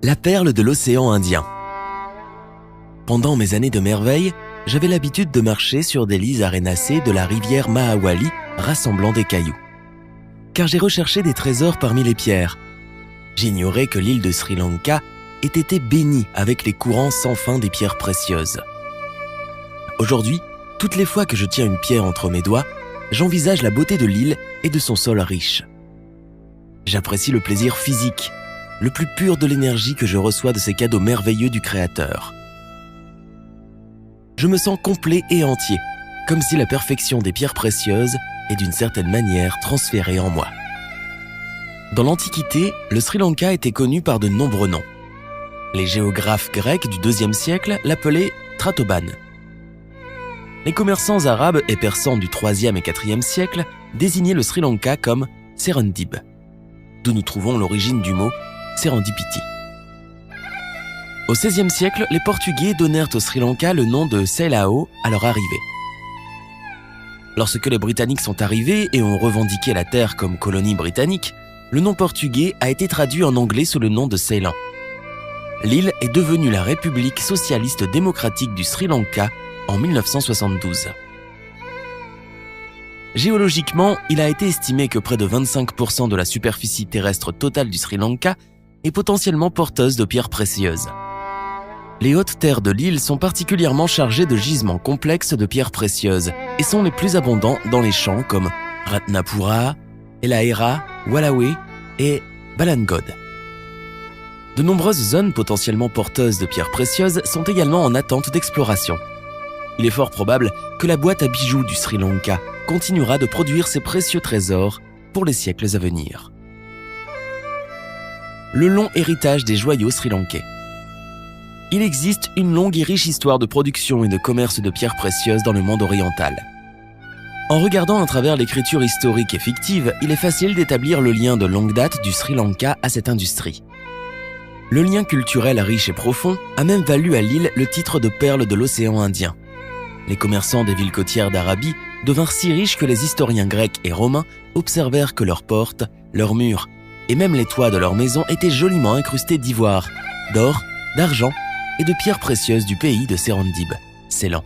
La perle de l'océan Indien. Pendant mes années de merveille, j'avais l'habitude de marcher sur des lits arénacés de la rivière Mahawali rassemblant des cailloux. Car j'ai recherché des trésors parmi les pierres. J'ignorais que l'île de Sri Lanka ait été bénie avec les courants sans fin des pierres précieuses. Aujourd'hui, toutes les fois que je tiens une pierre entre mes doigts, j'envisage la beauté de l'île et de son sol riche. J'apprécie le plaisir physique, le plus pur de l'énergie que je reçois de ces cadeaux merveilleux du Créateur. Je me sens complet et entier, comme si la perfection des pierres précieuses est d'une certaine manière transférée en moi. Dans l'Antiquité, le Sri Lanka était connu par de nombreux noms. Les géographes grecs du IIe siècle l'appelaient Tratoban. Les commerçants arabes et persans du IIIe et IVe siècle désignaient le Sri Lanka comme Serendib, d'où nous trouvons l'origine du mot Serendipity. Au XVIe siècle, les Portugais donnèrent au Sri Lanka le nom de Ceylao à leur arrivée. Lorsque les Britanniques sont arrivés et ont revendiqué la terre comme colonie britannique, le nom portugais a été traduit en anglais sous le nom de Ceylan. L'île est devenue la République socialiste démocratique du Sri Lanka en 1972. Géologiquement, il a été estimé que près de 25% de la superficie terrestre totale du Sri Lanka est potentiellement porteuse de pierres précieuses. Les hautes terres de l'île sont particulièrement chargées de gisements complexes de pierres précieuses et sont les plus abondants dans les champs comme Ratnapura, Elaera, Wallawe et Balangod. De nombreuses zones potentiellement porteuses de pierres précieuses sont également en attente d'exploration. Il est fort probable que la boîte à bijoux du Sri Lanka continuera de produire ces précieux trésors pour les siècles à venir. Le long héritage des joyaux sri-lankais. Il existe une longue et riche histoire de production et de commerce de pierres précieuses dans le monde oriental. En regardant à travers l'écriture historique et fictive, il est facile d'établir le lien de longue date du Sri Lanka à cette industrie. Le lien culturel riche et profond a même valu à l'île le titre de perle de l'océan Indien. Les commerçants des villes côtières d'Arabie devinrent si riches que les historiens grecs et romains observèrent que leurs portes, leurs murs et même les toits de leurs maisons étaient joliment incrustés d'ivoire, d'or, d'argent et de pierres précieuses du pays de Serendib, Ceylan.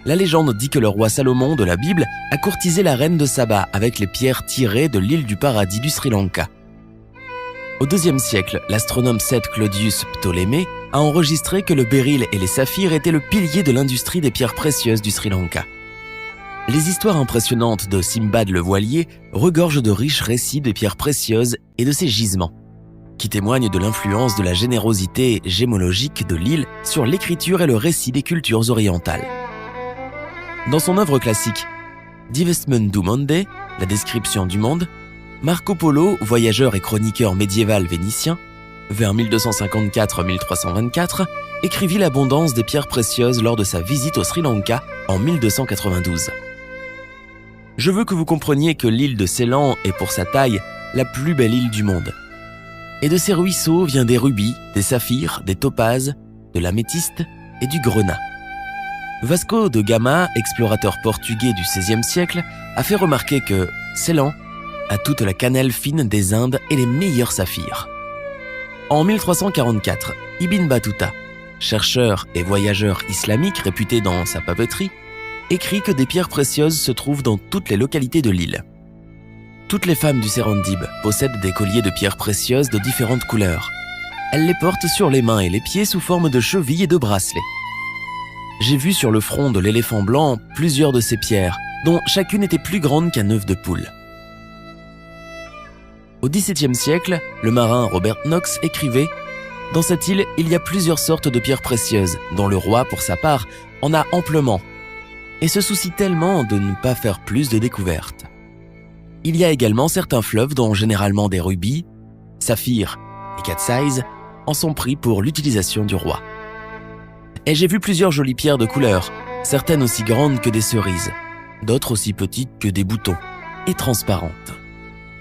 La légende dit que le roi Salomon de la Bible a courtisé la reine de Saba avec les pierres tirées de l'île du paradis du Sri Lanka. Au IIe siècle, l'astronome Seth Claudius Ptolémée a enregistré que le béryl et les saphirs étaient le pilier de l'industrie des pierres précieuses du Sri Lanka. Les histoires impressionnantes de Simbad le voilier regorgent de riches récits des pierres précieuses et de ses gisements, qui témoignent de l'influence de la générosité gémologique de l'île sur l'écriture et le récit des cultures orientales. Dans son œuvre classique, Divestmendu Monde, la description du monde, Marco Polo, voyageur et chroniqueur médiéval vénitien, vers 1254-1324, écrivit l'abondance des pierres précieuses lors de sa visite au Sri Lanka en 1292. Je veux que vous compreniez que l'île de Ceylan est pour sa taille la plus belle île du monde. Et de ses ruisseaux vient des rubis, des saphirs, des topazes, de l'améthyste et du grenat. Vasco de Gama, explorateur portugais du XVIe siècle, a fait remarquer que Ceylan a toute la cannelle fine des Indes et les meilleurs saphirs. En 1344, Ibn Battuta, chercheur et voyageur islamique réputé dans sa papeterie, écrit que des pierres précieuses se trouvent dans toutes les localités de l'île. Toutes les femmes du Serendib possèdent des colliers de pierres précieuses de différentes couleurs. Elles les portent sur les mains et les pieds sous forme de chevilles et de bracelets. J'ai vu sur le front de l'éléphant blanc plusieurs de ces pierres, dont chacune était plus grande qu'un œuf de poule. Au XVIIe siècle, le marin Robert Knox écrivait « Dans cette île, il y a plusieurs sortes de pierres précieuses, dont le roi, pour sa part, en a amplement, et se soucie tellement de ne pas faire plus de découvertes. Il y a également certains fleuves dont généralement des rubis, saphirs et cat's en sont pris pour l'utilisation du roi. Et j'ai vu plusieurs jolies pierres de couleur, certaines aussi grandes que des cerises, d'autres aussi petites que des boutons, et transparentes.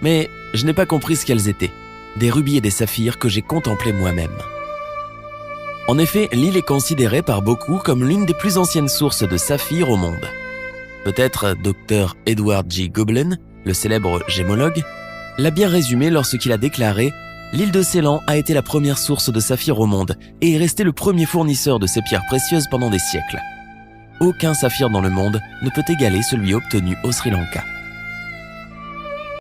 Mais je n'ai pas compris ce qu'elles étaient, des rubis et des saphirs que j'ai contemplés moi-même. En effet, l'île est considérée par beaucoup comme l'une des plus anciennes sources de saphirs au monde. Peut-être Dr Edward G. Goblin, le célèbre gémologue, l'a bien résumé lorsqu'il a déclaré « L'île de Ceylan a été la première source de saphirs au monde et est restée le premier fournisseur de ces pierres précieuses pendant des siècles. Aucun saphir dans le monde ne peut égaler celui obtenu au Sri Lanka.